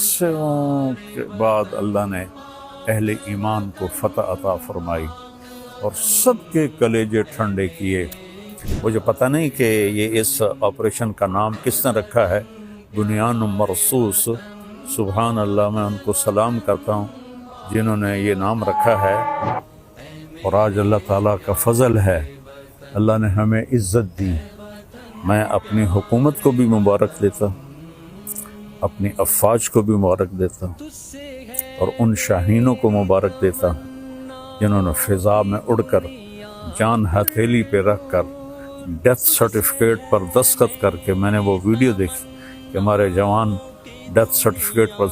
عرصوں کے بعد اللہ نے اہل ایمان کو فتح عطا فرمائی اور سب کے کلیجے ٹھنڈے کیے۔ مجھے پتہ نہیں کہ یہ اس آپریشن کا نام کس نے رکھا ہے، بنیان مرصوص۔ سبحان اللہ، میں ان کو سلام کرتا ہوں جنہوں نے یہ نام رکھا ہے۔ اور آج اللہ تعالیٰ کا فضل ہے، اللہ نے ہمیں عزت دی۔ میں اپنی حکومت کو بھی مبارک دیتا ہوں، اپنی افواج کو بھی مبارک دیتا ہوں، اور ان شاہینوں کو مبارک دیتا ہوں جنہوں نے فضا میں اڑ کر جان ہتھیلی پہ رکھ کر ڈیتھ سرٹیفکیٹ پر دستخط کر کے، میں نے وہ ویڈیو دیکھی کہ ہمارے جوان ڈیتھ سرٹیفکیٹ پر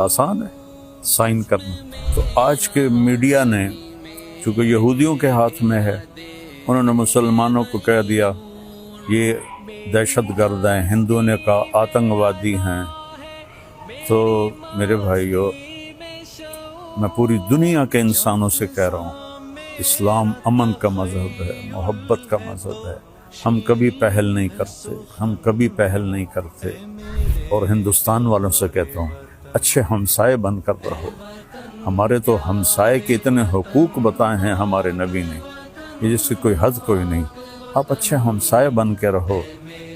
آسان ہے سائن کرنا۔ تو آج کے میڈیا نے، چونکہ یہودیوں کے ہاتھ میں ہے، انہوں نے مسلمانوں کو کہہ دیا یہ دہشت گرد ہیں، ہندوؤں نے کہا آتنکوادی ہیں۔ تو میرے بھائیو، میں پوری دنیا کے انسانوں سے کہہ رہا ہوں، اسلام امن کا مذہب ہے، محبت کا مذہب ہے۔ ہم کبھی پہل نہیں کرتے، ہم کبھی پہل نہیں کرتے۔ اور ہندوستان والوں سے کہتا ہوں، اچھے ہمسائے بن کر رہو۔ ہمارے تو ہمسائے کے اتنے حقوق بتائے ہیں ہمارے نبی نے، یہ جس کی کوئی حد کوئی نہیں۔ آپ اچھے ہمسائے بن کے رہو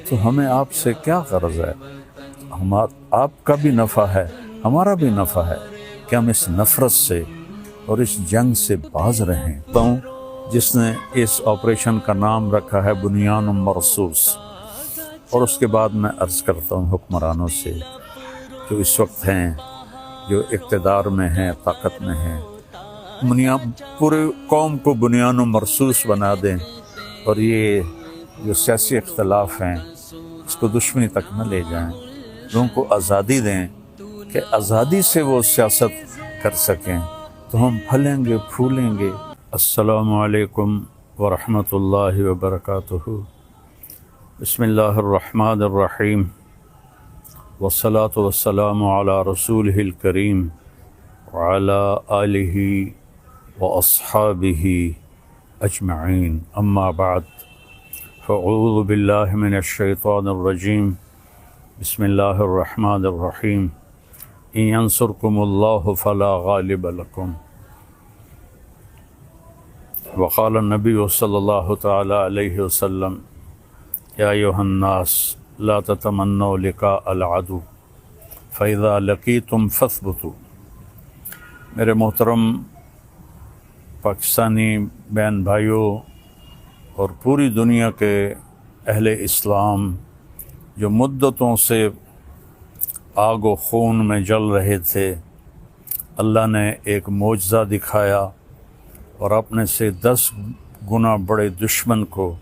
تو ہمیں آپ سے کیا غرض ہے؟ آپ کا بھی نفع ہے، ہمارا بھی نفع ہے کہ ہم اس نفرت سے اور اس جنگ سے باز رہیں۔ جس نے اس آپریشن کا نام رکھا ہے بنیان مرصوص۔ اور اس کے بعد میں عرض کرتا ہوں حکمرانوں سے جو اس وقت ہیں، جو اقتدار میں ہیں، طاقت میں ہیں، پورے قوم کو بنیان مرصوص بنا دیں، اور یہ جو سیاسی اختلاف ہیں اس کو دشمنی تک نہ لے جائیں۔ لوگوں کو آزادی دیں کہ آزادی سے وہ سیاست کر سکیں، تو ہم پھلیں گے پھولیں گے۔ السلام علیکم ورحمۃ اللہ وبرکاتہ۔ بسم اللہ الرحمن الرحیم، والصلاة والسلام علی رسولہ الکریم وعلی آلہ واصحابہ اجمعین، اما بعد، فاعوذ باللہ من الشیطان الرجیم، بسم اللہ الرحمن الرحیم، ان ینصرکم اللہ فلا غالب لکم، وقال النبی صلی اللہ تعالی علیہ وسلم، یا ایھا الناس لا تتمنوا لقاء العدو فاذا لقیتم فاثبتوا۔ میرے محترم پاکستانی بہن بھائیوں اور پوری دنیا کے اہل اسلام جو مدتوں سے آگ و خون میں جل رہے تھے، اللہ نے ایک معجزہ دکھایا اور اپنے سے 10 گنا بڑے دشمن کو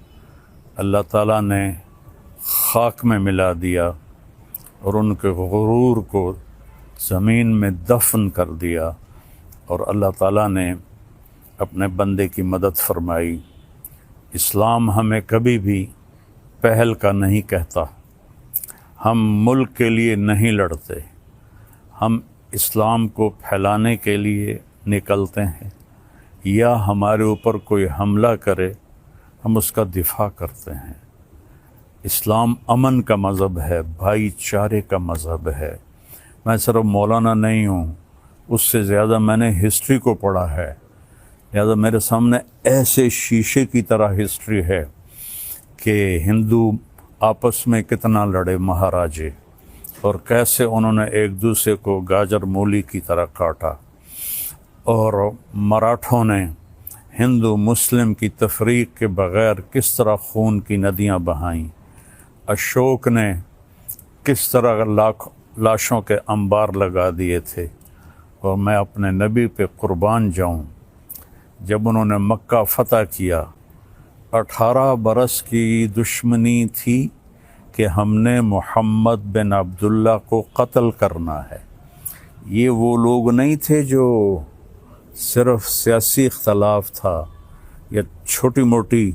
اللہ تعالیٰ نے خاک میں ملا دیا اور ان کے غرور کو زمین میں دفن کر دیا، اور اللہ تعالیٰ نے اپنے بندے کی مدد فرمائی۔ اسلام ہمیں کبھی بھی پہل کا نہیں کہتا، ہم ملک کے لیے نہیں لڑتے، ہم اسلام کو پھیلانے کے لیے نکلتے ہیں، یا ہمارے اوپر کوئی حملہ کرے ہم اس کا دفاع کرتے ہیں۔ اسلام امن کا مذہب ہے، بھائی چارے کا مذہب ہے۔ میں صرف مولانا نہیں ہوں، اس سے زیادہ میں نے ہسٹری کو پڑھا ہے، لہذا میرے سامنے ایسے شیشے کی طرح ہسٹری ہے کہ ہندو آپس میں کتنا لڑے مہاراجے، اور کیسے انہوں نے ایک دوسرے کو گاجر مولی کی طرح کاٹا، اور مراٹھوں نے ہندو مسلم کی تفریق کے بغیر کس طرح خون کی ندیاں بہائیں، اشوک نے کس طرح لاشوں کے انبار لگا دیے تھے۔ اور میں اپنے نبی پہ قربان جاؤں، جب انہوں نے مکہ فتح کیا، 18 برس کی دشمنی تھی کہ ہم نے محمد بن عبداللہ کو قتل کرنا ہے۔ یہ وہ لوگ نہیں تھے جو صرف سیاسی اختلاف تھا یا چھوٹی موٹی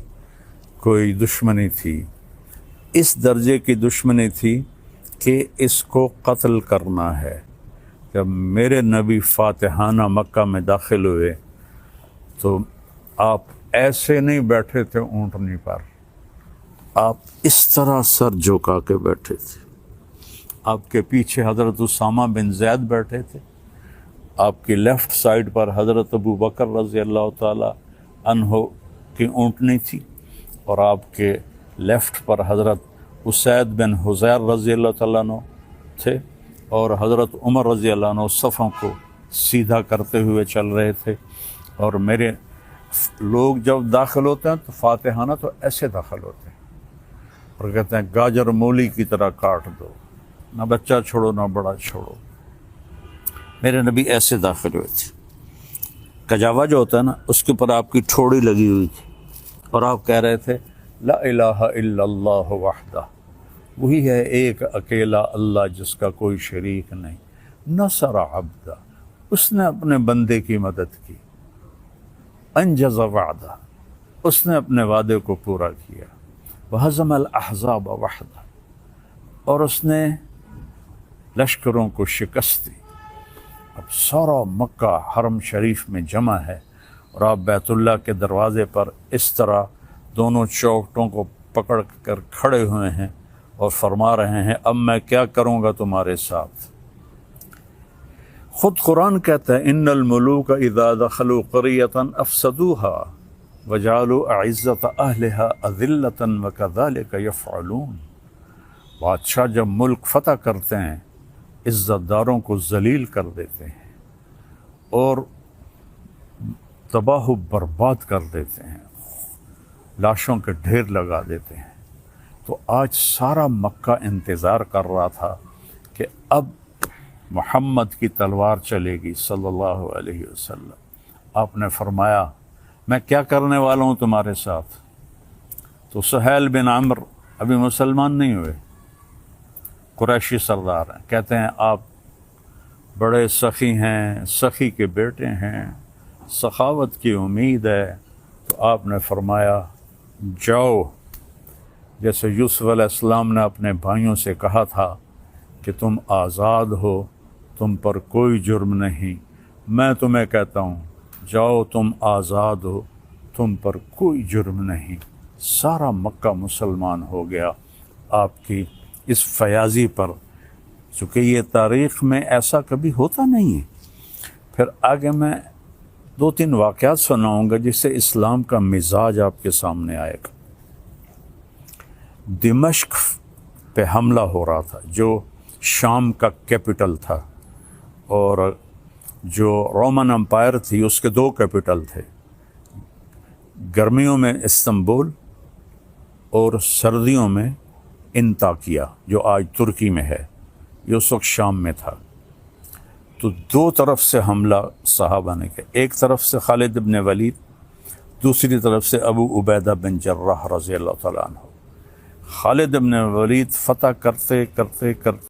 کوئی دشمنی تھی، اس درجے کی دشمنی تھی کہ اس کو قتل کرنا ہے۔ جب میرے نبی فاتحانہ مکہ میں داخل ہوئے تو آپ ایسے نہیں بیٹھے تھے اونٹنی پر، آپ اس طرح سر جھکا کے بیٹھے تھے، آپ کے پیچھے حضرت اسامہ بن زید بیٹھے تھے، آپ کی لیفٹ سائڈ پر حضرت ابو بکر رضی اللہ تعالی عنہ کی اونٹنی تھی، اور آپ کے لیفٹ پر حضرت اسید بن حضیر رضی اللہ تعالیٰ عنہ تھے، اور حضرت عمر رضی اللہ عنہ صفوں کو سیدھا کرتے ہوئے چل رہے تھے۔ اور میرے لوگ جب داخل ہوتے ہیں تو فاتحانہ تو ایسے داخل ہوتے ہیں اور کہتے ہیں گاجر مولی کی طرح کاٹ دو، نہ بچہ چھوڑو نہ بڑا چھوڑو۔ میرے نبی ایسے داخل ہوئے تھے، کجاوا جو ہوتا ہے نا اس کے اوپر آپ کی ٹھوڑی لگی ہوئی تھی، اور آپ کہہ رہے تھے لا الہ الا اللہ وحدہ، وہی ہے ایک اکیلا اللہ جس کا کوئی شریک نہیں، نصر عبدہ، اس نے اپنے بندے کی مدد کی، انجز وعدہ، اس نے اپنے وعدے کو پورا کیا، وہزم الاحزاب وحدہ، اور اس نے لشکروں کو شکست دی۔ اب سارا مکہ حرم شریف میں جمع ہے، اور آپ بیت اللہ کے دروازے پر اس طرح دونوں چوکھٹوں کو پکڑ کر کھڑے ہوئے ہیں اور فرما رہے ہیں اب میں کیا کروں گا تمہارے ساتھ۔ خود قرآن کہتا ہے ان الملوک اذا دخلوا قریۃ افسدوها وجعلوا اعزۃ اہلها اذلۃ وکذلک یفعلون۔ بادشاہ جب ملک فتح کرتے ہیں عزت داروں کو ذلیل کر دیتے ہیں اور تباہ و برباد کر دیتے ہیں، لاشوں کے ڈھیر لگا دیتے ہیں۔ تو آج سارا مکہ انتظار کر رہا تھا کہ اب محمد کی تلوار چلے گی صلی اللہ علیہ وسلم۔ آپ نے فرمایا میں کیا کرنے والا ہوں تمہارے ساتھ؟ تو سہیل بن عمرو ابھی مسلمان نہیں ہوئے، قریشی سردار ہیں، کہتے ہیں آپ بڑے سخی ہیں، سخی کے بیٹے ہیں، سخاوت کی امید ہے۔ تو آپ نے فرمایا جاؤ، جیسے یوسف علیہ السلام نے اپنے بھائیوں سے کہا تھا کہ تم آزاد ہو، تم پر کوئی جرم نہیں، میں تمہیں کہتا ہوں جاؤ تم آزاد ہو، تم پر کوئی جرم نہیں۔ سارا مکہ مسلمان ہو گیا آپ کی اس فیاضی پر، چونکہ یہ تاریخ میں ایسا کبھی ہوتا نہیں ہے۔ پھر آگے میں 2-3 واقعات سناؤں گا جس سے اسلام کا مزاج آپ کے سامنے آئے گا۔ دمشق پہ حملہ ہو رہا تھا جو شام کا کیپٹل تھا، اور جو رومن امپائر تھی اس کے 2 کیپٹل تھے، گرمیوں میں استنبول اور سردیوں میں انطاکیہ جو آج ترکی میں ہے، یہ اس وقت شام میں تھا۔ تو 2 طرف سے حملہ صحابہ نے کیا، ایک طرف سے خالد بن ولید، دوسری طرف سے ابو عبیدہ بن جراح رضی اللہ تعالیٰ عنہ۔ خالد بن ولید فتح کرتے کرتے کرتے